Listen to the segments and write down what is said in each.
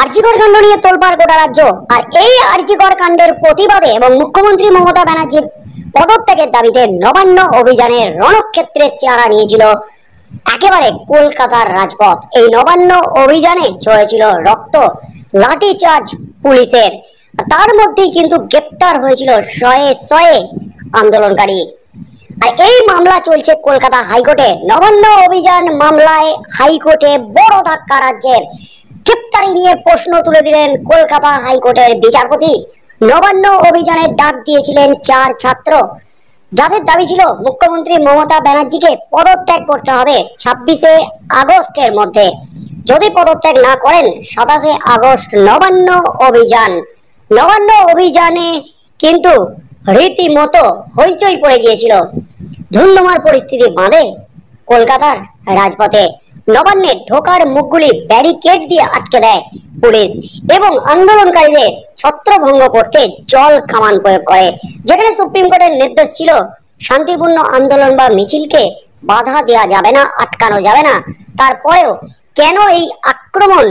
আরজিকর কাণ্ড নিয়ে তোলপাড় গোটা রাজ্য। আর এই আরজিকর কাণ্ডের প্রতিবাদে এবং মুখ্যমন্ত্রী মমতা ব্যানার্জির পদত্যাগের দাবিতে নবান্ন অভিযানের রণক্ষেত্রের চেহারা নিয়েছিল একেবারে কলকাতার রাজপথ। এই নবান্ন অভিযানে চলেছিল রক্ত, লাঠিচার্জ পুলিশের, তার মধ্যেই কিন্তু গ্রেপ্তার হয়েছিল শয়ে শয়ে আন্দোলনকারী। আর এই মামলা চলছে কলকাতা হাইকোর্টে। নবান্ন অভিযান মামলায় হাইকোর্টে বড় ধাক্কা রাজ্যের। গ্রেপ্তারি নিয়ে প্রশ্ন তুলে দিলেন কলকাতা হাইকোর্টের বিচারপতি। নবান্ন অভিযানের ডাক দিয়েছিলেন 4 ছাত্র, যাদের দাবি ছিল মুখ্যমন্ত্রী মমতা ব্যানার্জিকে পদত্যাগ করতে হবে 26শে আগস্টের মধ্যে। যদি পদত্যাগ না করেন 27শে আগস্ট নবান্ন অভিযান। নবান্ন অভিযানে কিন্তু রীতিমতো হইচই পড়ে গিয়েছিল। ধুন্ধুমার পরিস্থিতি বাঁধে কলকাতার রাজপথে। নবান্নে ঢোকার মুখগুলি ব্যারিকেড দিয়ে আটকে দেয় পুলিশ এবং আন্দোলনকারীদের ছত্রভঙ্গ করতে জল কামান প্রয়োগ করে। যেখানে সুপ্রিম কোর্টের নির্দেশ ছিল শান্তিপূর্ণ আন্দোলন বা মিছিলকে বাধা দেওয়া যাবে না, আটকানো যাবে না, তারপরেও কেন এই আক্রমণ,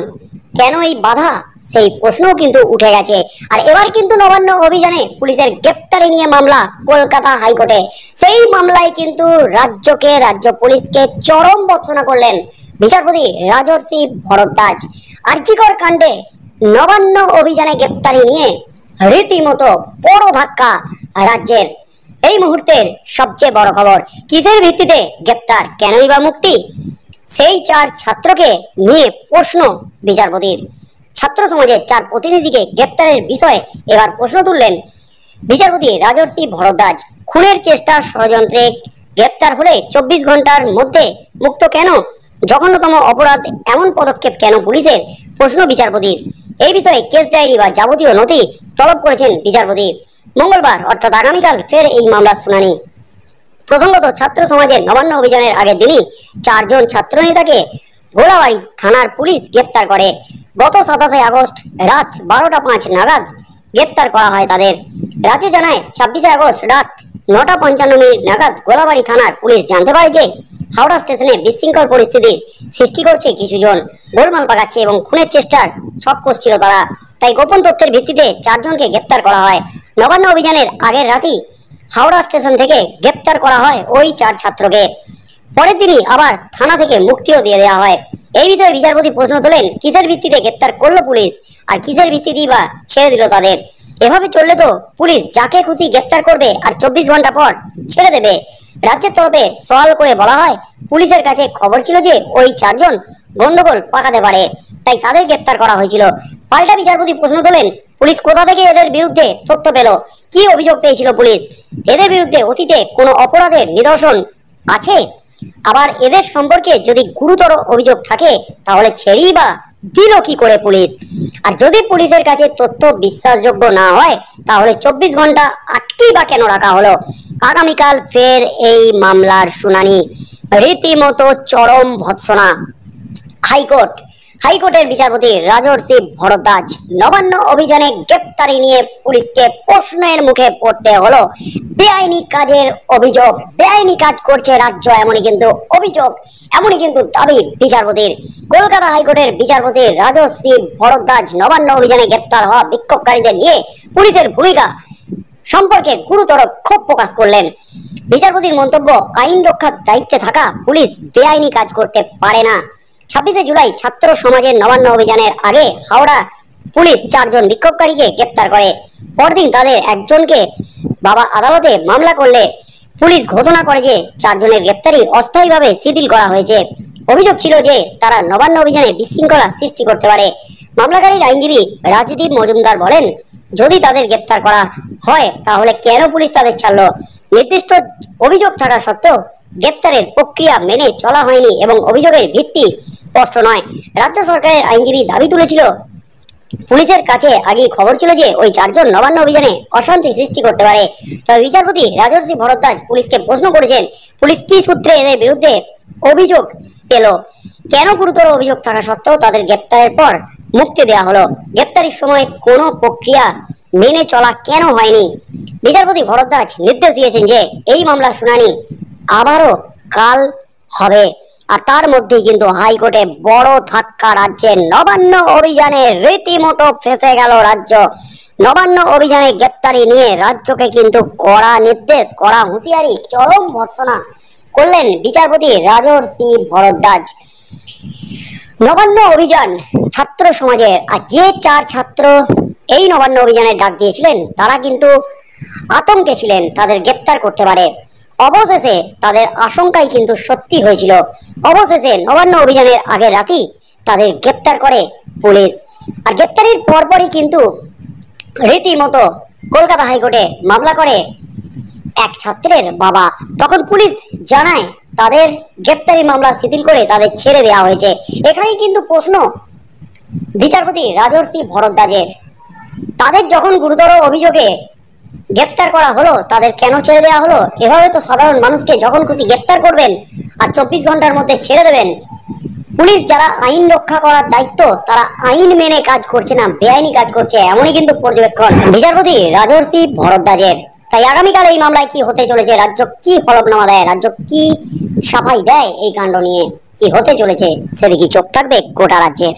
কেন এই বাধা, সেই প্রশ্নও কিন্তু উঠে গেছে। আর এবার কিন্তু নবান্ন অভিযানে পুলিশের গ্রেপ্তারি নিয়ে মামলা কলকাতা হাইকোর্টে। সেই মামলায় কিন্তু রাজ্য পুলিশকে চরম ভর্ৎসনা করলেন বিচারপতি রাজর্ষি ভরদ্বাজ। আরজিকর কাণ্ডে নবান্ন অভিযানে গ্রেপ্তারি নিয়ে রীতিমতো বড় ধাক্কা রাজ্যের। এই মুহূর্তের সবচেয়ে বড় খবর, কিসের ভিত্তিতে গ্রেপ্তার, কেনই বা মুক্তি? সেই 4 ছাত্রকে নিয়ে প্রশ্ন বিচারপতির। ছাত্র সমাজের 4 প্রতিনিধিকে গ্রেপ্তারের বিষয়ে এবার প্রশ্ন তুললেন বিচারপতি রাজর্ষি ভরদ্বাজ। খুনের চেষ্টা, ষড়যন্ত্রে গ্রেপ্তার হলে 24 ঘন্টার মধ্যে মুক্ত কেন? জঘন্যতম অপরাধ, এমন পদক্ষেপ কেন পুলিশের? প্রশ্ন বিচারপতির। এই বিষয়ে কেস ডায়েরি বা যাবতীয় নথি তলব করেছেন বিচারপতি। মঙ্গলবার অর্থাৎ আগামীকাল ফের এই মামলার শুনানি। প্রসঙ্গত, ছাত্র সমাজের নবান্ন অভিযানের আগের দিনই 4 জন ছাত্র নেতাকে গোলাবাড়ি থানার পুলিশ গ্রেপ্তার করে। গত 27শে আগস্ট রাত 12টা 5 নাগাদ গ্রেপ্তার করা হয় তাদের। রাজ্য জানায় 26শে আগস্ট রাত 9টা 55 নাগাদ গোলাবাড়ি থানার পুলিশ জানতে পারে যে হাওড়া স্টেশনে বিশৃঙ্খল পরিস্থিতির সৃষ্টি করছে কিছু জন, গোলমাল পাকাচ্ছে এবং খুনের চেষ্টার ছক কষছিল তারা। তাই গোপন তথ্যের ভিত্তিতে 4 জনকে গ্রেপ্তার করা হয়। নবান্ন অভিযানের আগের রাতেই হাওড়া স্টেশন থেকে গ্রেপ্তার করা হয় ওই 4 ছাত্রকে। পরের দিনই আবার থানা থেকে মুক্তিও দিয়ে দেওয়া হয়। এই বিষয়ে বিচারপতি প্রশ্ন তোলেন, কিসের ভিত্তিতে গ্রেপ্তার করলো পুলিশ, আর কিসের ভিত্তিতেই বা ছেড়ে দিল তাদের? এভাবে চললে তো পুলিশ যাকে খুশি গ্রেপ্তার করবে আর 24 ঘন্টা পর ছেড়ে দেবে। রাজ্যের তরফে সওয়াল করে বলা হয়, পুলিশের কাছে খবর ছিল যে ওই 4 জন গন্ডগোল পাকাতে পারে, তাই তাদের গ্রেপ্তার করা হয়েছিল। পাল্টা বিচারপতি প্রশ্ন তোলেন, পুলিশ কোথা থেকে এদের বিরুদ্ধে তথ্য পেল? কি অভিযোগ পেয়েছিল পুলিশ? এদের বিরুদ্ধে অতীতে কোনো অপরাধের নিদর্শন আছে? আবার এদের সম্পর্কে যদি গুরুতর অভিযোগ থাকে তাহলে ছেড়েই বা দিল কি করে পুলিশ? আর যদি পুলিশের কাছে তথ্য বিশ্বাসযোগ্য না হয় তাহলে 24 ঘন্টা আটকেই বা কেন রাখা হলো? আগামীকাল ফের এই মামলার শুনানি। রীতিমতো চরম ভর্ৎসনা। হাইকোর্টের বিচারপতি রাজর্ষি ভরদ্বাজ। নবান্ন অভিযানে গ্রেপ্তারি নিয়ে পুলিশকে প্রশ্নের মুখে পড়তে হলো। বেআইনি কাজের অভিযোগ, বেআইনি কাজ করছে রাজ্য, এমনই কিন্তু অভিযোগ, এমনই কিন্তু দাবি বিচারপতির। কলকাতা হাইকোর্টের বিচারপতি রাজর্ষি ভরদ্বাজ নবান্ন অভিযানে গ্রেপ্তার হওয়া বিক্ষোভকারীদের নিয়ে পুলিশের ভূমিকা সম্পর্কে গুরুতর ক্ষোভ প্রকাশ করলেন। বিচারপতির মন্তব্য, আইন রক্ষার দায়িত্বে থাকা পুলিশ বেআইনি কাজ করতে পারে না। 26শে জুলাই ছাত্র সমাজের নবান্ন অভিযানের আগে হাওড়া পুলিশ 4 জন বিক্ষোভকারীকে গ্রেপ্তার করে। পরদিন তাদের একজনকে বাবা আদালতে মামলা করলে পুলিশ ঘোষণা করে যে 4 জনের গ্রেপ্তারি অস্থায়ীভাবে শিথিল করা হয়েছে। অভিযোগ ছিল যে তারা নবান্ন অভিযানে বিশৃঙ্খলা সৃষ্টি করতে পারে। মামলাকারীর আইনজীবী রাজদীপ মজুমদার বলেন, যদি তাদের গ্রেপ্তার করা হয় তাহলে কেন পুলিশ তাদের ছাড়ল? নির্দিষ্ট অভিযোগ থাকা সত্ত্বেও গ্রেপ্তারের প্রক্রিয়া মেনে চলা হয়নি এবং অভিযোগের ভিত্তি স্পষ্ট নয়। রাজ্য সরকারের আইনজীবী দাবি তুলেছিল, পুলিশের কাছে আগেই খবর ছিল যে ওই 4 জন নবান্ন অভিযানে অশান্তি সৃষ্টি করতে পারে। তবে বিচারপতি রাজর্ষি ভরদ্বাজ পুলিশকে প্রশ্ন করেছেন, পুলিশ কি সূত্রে এদের বিরুদ্ধে অভিযোগ পেল? কেন গুরুতর অভিযোগ থাকা সত্ত্বেও তাদের গ্রেপ্তারের পর মুক্তি দেওয়া হলো? গ্রেপ্তারির সময় কোনো প্রক্রিয়া মেনে চলা কেন হয়নি? বিচারপতি ভরদ্বাজ নির্দেশ দিয়েছেন যে এই মামলার শুনানি আবারও কাল হবে। আর তার মধ্যেই কিন্তু হাইকোর্টে বড় ধাক্কা, রাজ্যের নবান্ন অভিযানে রীতিমতো ফেঁসে গেল রাজ্য। নবান্ন অভিযানে গ্রেপ্তারি নিয়ে রাজ্যকে কিন্তু কড়া নির্দেশ, কড়া হুঁশিয়ারি, চরম ভর্ৎসনা করলেন বিচারপতি রাজর্ষি ভরদ্বাজ। নবান্ন অভিযান ছাত্র সমাজের, আর যে 4 ছাত্র এই নবান্ন অভিযানের ডাক দিয়েছিলেন তারা কিন্তু আতঙ্কে ছিলেন তাদের গ্রেপ্তার করতে পারে। অবশেষে তাদের আশঙ্কাই কিন্তু সত্যি হয়েছিল। অবশেষে নবান্ন অভিযানের আগের রাতেই তাদের গ্রেপ্তার করে পুলিশ। আর গ্রেপ্তারির পরপরই কিন্তু রীতিমতো কলকাতা হাইকোর্টে মামলা করে এক ছাত্রের বাবা। তখন পুলিশ জানায় তাদের গ্রেপ্তারি মামলা শিথিল করে তাদের ছেড়ে দেওয়া হয়েছে। এখানেই কিন্তু প্রশ্ন বিচারপতি রাজর্ষি ভরদ্বাজের, তাদের যখন গুরুতর অভিযোগে গ্রেপ্তার করা হলো তাদের কেন ছেড়ে দেওয়া হলো? এভাবে তো সাধারণ মানুষকে যখন খুশি গ্রেপ্তার করবেন আর 24 ঘন্টার মধ্যে ছেড়ে দেবেন। পুলিশ যারা আইন রক্ষা করার দায়িত্ব তারা আইন মেনে কাজ করছে না, বেআইনি কাজ করছে, এমনই কিন্তু পর্যবেক্ষণ বিচারপতি রাজর্ষি ভরদ্বাজের। তাই আগামীকাল এই মামলায় কি হতে চলেছে, রাজ্য কি হলফনামা দেয়, রাজ্য কি সাফাই দেয় এই কাণ্ড নিয়ে, কি হতে চলেছে সেদিকে চোখ থাকবে গোটা রাজ্যের।